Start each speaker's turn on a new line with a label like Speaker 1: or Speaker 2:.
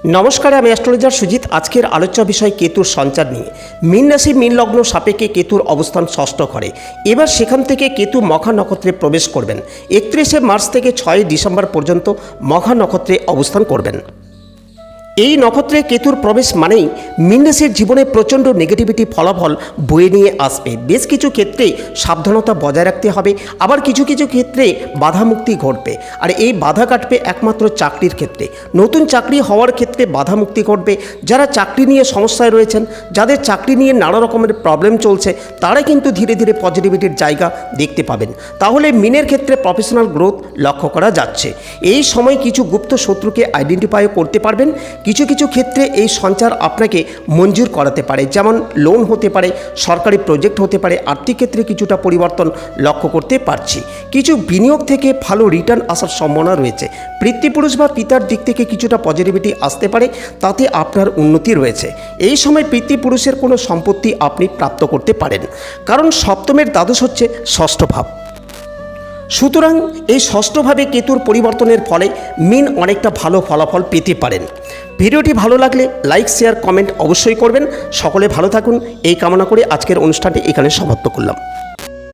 Speaker 1: নমস্কার, আমি অ্যাস্ট্রোলজার সুজিত। আজকের আলোচ্য বিষয় কেতুর সঞ্চার নিয়ে। মীন রাশি মীন লগ্ন সাপেক্ষে কেতুর অবস্থান ষষ্ঠ ঘরে। এবার সেখান থেকে কেতু মঘা নক্ষত্রে প্রবেশ করবেন। 31শে মার্চ থেকে 6 ডিসেম্বর পর্যন্ত মঘা নক্ষত্রে অবস্থান করবেন। এই নক্ষত্রে কেতুর প্রবেশ মানেই মীন রাশির জীবনে প্রচণ্ড নেগেটিভিটি ফলাফল বয়ে নিয়ে আসবে। বেশ কিছু ক্ষেত্রে সাবধানতা বজায় রাখতে হবে, আবার কিছু কিছু ক্ষেত্রে বাধামুক্তি ঘটবে। আর এই বাধা কাটবে একমাত্র চাকরির ক্ষেত্রে। নতুন চাকরি হওয়ার ক্ষেত্রে বাধামুক্তি ঘটবে। যারা চাকরি নিয়ে সমস্যায় রয়েছেন, যাদের চাকরি নিয়ে নানা রকমের প্রবলেম চলছে, তারা কিন্তু ধীরে ধীরে পজিটিভিটির জায়গা দেখতে পাবেন। তাহলে মীনের ক্ষেত্রে প্রফেশনাল গ্রোথ লক্ষ্য করা যাচ্ছে। এই সময় কিছু গুপ্ত শত্রুকে আইডেন্টিফাই করতে পারবেন। কিছু কিছু ক্ষেত্রে এই সঞ্চার আপনাকে মঞ্জুর করাতে পারে, যেমন লোন হতে পারে, সরকারি প্রজেক্ট হতে পারে। আর্থিক ক্ষেত্রে কিছুটা পরিবর্তন লক্ষ্য করতে পারছি। কিছু বিনিয়োগ থেকে ভালো রিটার্ন আসার সম্ভাবনা রয়েছে। পিতৃপুরুষ বা পিতার দিক থেকে কিছুটা পজিটিভিটি আসতে পারে, তাতে আপনার উন্নতি রয়েছে। এই সময় পিতৃপুরুষের কোনো সম্পত্তি আপনি প্রাপ্ত করতে পারেন, কারণ সপ্তমের দ্বাদশ হচ্ছে ষষ্ঠ ভাব। সুতরাং এই ষষ্ঠভাবে কেতুর পরিবর্তনের ফলে মীন অনেকটা ভালো ফলাফল পেতে পারেন। ভিডিওটি ভালো লাগলে লাইক, শেয়ার, কমেন্ট অবশ্যই করবেন। সকলে ভালো থাকুন এই কামনা করে আজকের অনুষ্ঠানটি এখানে সমাপ্ত করলাম।